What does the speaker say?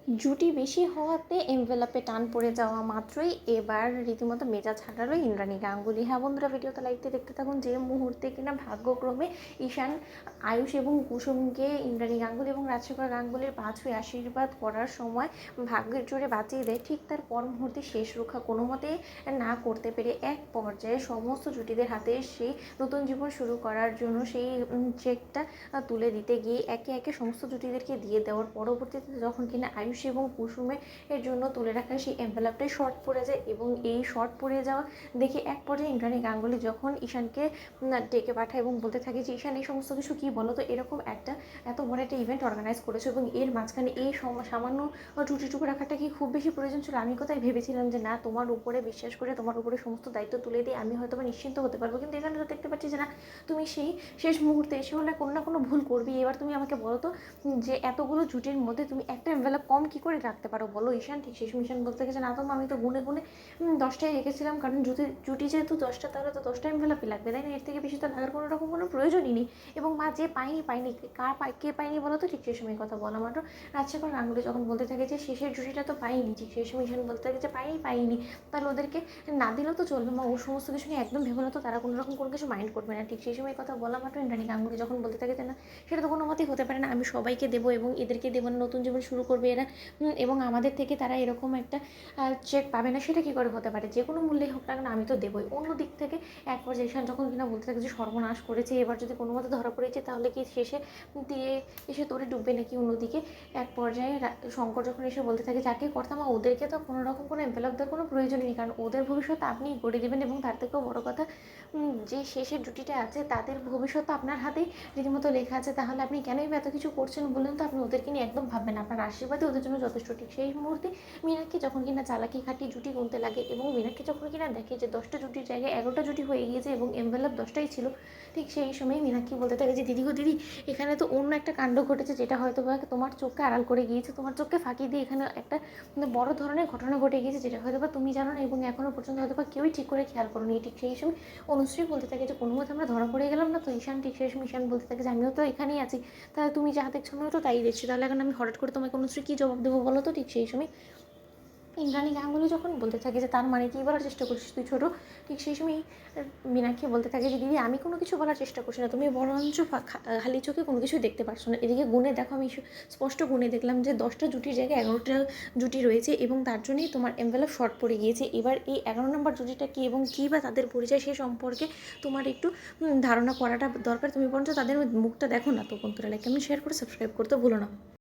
জুটি বেশি হওয়াতে এনভেলপে টান পড়ে যাওয়া মাত্রই এবার রীতিমতো মেজাজ হারালো ইন্দ্রাণী গাঙ্গুলি। হ্যাঁ বন্ধুরা, ভিডিওতে লাইকতে দেখতে থাকুন। যে মুহূর্তে কিনা ভাগ্যক্রমে ঈশান, আয়ুষ এবং কুসুমকে ইন্দ্রাণী গাঙ্গুলি এবং রাজশেখর গাঙ্গুলির পা ছুঁয়ে আশীর্বাদ করার সময় ভাগ্যের জোরে বাঁচিয়ে দেয়, ঠিক তার পর মুহূর্তে শেষ রক্ষা কোনো মতে না করতে পেরে এক পর্যায়ে সমস্ত জুটিদের হাতে সেই নতুন জীবন শুরু করার জন্য সেই চেকটা তুলে দিতে গিয়ে একে একে সমস্ত জুটিদেরকে দিয়ে দেওয়ার পরবর্তীতে যখন কিনা আয়ুষ এবং কুসুমে এর জন্য তুলে রাখা সেই এনভেলপটাই শর্ট পড়ে যায় এবং এই শর্ট পড়ে যাওয়া দেখে এক পর্যায়ে ইন্দ্রাণী গাঙ্গুলি যখন ঈশানকে ডেকে পাঠায় এবং বলতে থাকে যে ঈশান, এই সমস্ত কিছু কী বলো তো, এরকম একটা এত বড় একটা ইভেন্ট অর্গানাইজ করেছো এবং এর মাঝখানে এই সামান্য ত্রুটিটুকু রাখাটা কি খুব বেশি প্রয়োজন ছিল? আমি কোথায় ভেবেছিলাম যে না, তোমার উপরে বিশ্বাস করে তোমার উপরে সমস্ত দায়িত্ব তুলে দিয়ে আমি হয়তো নিশ্চিন্ত হতে পারবো, কিন্তু এখানে তো দেখতে পাচ্ছি যে না, তুমি সেই শেষ মুহূর্তে এসে হলে কোনো না কোনো ভুল করবি। এবার তুমি আমাকে বলো তো যে এতগুলো জুটির মধ্যে তুমি একটা এনভেলপ কম কী করে রাখতে পারো বলো ঈশান? ঠিক সেই ঈশান বলতে গেছে না তো আমি তো গুনে গুনে 10টাই রেখেছিলাম, কারণ জুটি যেহেতু 10টা তাহলে তো 10টা এনভেলপই লাগবে, তাই না? এর থেকে বেশি তো লাগার কোনো রকম কোনো প্রয়োজনই নেই। এবং মা যে পায়নি কে পায়নি বলো তো? ঠিক সেই সময় কথা বলা মাত্র রাজশেখর গাঙ্গুলি যখন বলতে থাকে যে শেষের জুটিটা তো পাইনি, ঠিক সেই সময় ঈশান বলতে থাকে যে পাইনি, তাহলে ওদেরকে না দিলেও তো চলবে মা, ও সমস্ত কিছু নিয়ে একদম ভেবো না তো, তারা কোনো রকম কোনো কিছু মাইন্ড করবে না। ঠিক সেই সময় কথা বলা মাত্র ইন্দ্রাণী গাঙ্গুলি যখন বলতে থাকে যে না, সেটা তো কোনো মতেই হতে পারে না, আমি সবাইকে দেবো এবং এদেরকে দেবো না, নতুন জীবন শুরু করবে এরা এবং আমাদের থেকে তারা এরকম একটা চেক পাবে না, সেটা কী করে হতে পারে? যে কোনো মূল্যেই হোক না কেন আমি তো দেবোই। অন্য দিক থেকে এক পর্যায়ে ঈশান যখন কিনা বলতে থাকে যে সর্বনাশ করেছে, এবার যদি কোনো মতে ধরা পড়েছে তাহলে কি শেষে দিয়ে এসে তোরে ডুববে নাকি? অন্যদিকে এক পর্যায়ে শঙ্কর যখন এসে বলতে থাকে যাকে কর্তামা, ওদেরকে তো কোনো রকম কোনো এনভেলপ দেওয়ার কোনো প্রয়োজনই নেই, কারণ ওদের ভবিষ্যৎ আপনিই গড়ে দেবেন এবং তার থেকেও বড় কথা যে শেষের জুটিটা আছে তাদের ভবিষ্যৎ আপনার হাতেই রীতিমতো লেখা আছে, তাহলে আপনি কেনই এত কিছু করছেন বলুন তো? আপনি ওদেরকে নিয়ে একদম ভাববেন, আপনার আশীর্বাদে ওদের জন্য যথেষ্ট। ঠিক সেই মুহূর্তে মীনাক্ষী যখন কিনা চালাকি খাটিয়ে জুটি গুনতে লাগে এবং মীনাক্ষী যখন কিনা দেখে যে 10টা জুটির জায়গায় 11টা জুটি হয়ে গিয়েছে এবং এনভেলপ 10টাই ছিল, ঠিক সেই সময় মীনাক্ষী বলতে থাকে যে দিদি গো দিদি, এখানে তো অন্য একটা কাণ্ড ঘটেছে, যেটা হয়তো বা তোমার চোখকে আড়াল করে গিয়েছে, তোমার চোখকে ফাঁকি দিয়ে এখানে একটা বড় ধরনের ঘটনা ঘটে গিয়েছে, যেটা হয়তো বা তুমি জানো না এবং এখনও পর্যন্ত হয়তো বা কেউই ঠিক করে খেয়াল করোনি। ঠিক সেই সময় অনুশ্রী বলতে থাকে যে কোনো মতে আমরা ধরা পড়ে গেলাম না তো? ঈশান ঠিক সেই সময় ঈশান বলতে থাকে যে আমিও তো এখানেই আছি, তাহলে তুমি যা দেখছো আমিও তো তাই দেখছি, তাহলে এখন আমি হঠাৎ করে তোমাকে অনুশ্রী কী জবাব দেবো বলো তো? ঠিক সেই সময় ইন্দ্রাণী গাঙ্গুলি যখন বলতে থাকে যে তার মানে কি বলার চেষ্টা করছিস তুই ছোটো? ঠিক সেই সময় মীনাক্ষী বলতে থাকে যে দিদি আমি কোনো কিছু বলার চেষ্টা করছি না, তুমি বরঞ্চ খালি চোখে কোনো কিছু দেখতে পারছো না। এদিকে গুনে দেখো, আমি স্পষ্ট গুনে দেখলাম যে 10টা জুটির জায়গায় 11টা জুটি রয়েছে এবং তার জন্যই তোমার এনভেলপ শর্ট পড়ে গিয়েছে। এবার এই 11 নম্বর জুটিটা কী এবং কী বা তাদের পরিচয় সে সম্পর্কে তোমার একটু ধারণা করাটা দরকার। তুমি বরঞ্চ তাদের মুখটা দেখো না। তো বন্ধুরা, লাইক কমেন্ট শেয়ার করে সাবস্ক্রাইব করতে ভুলো না।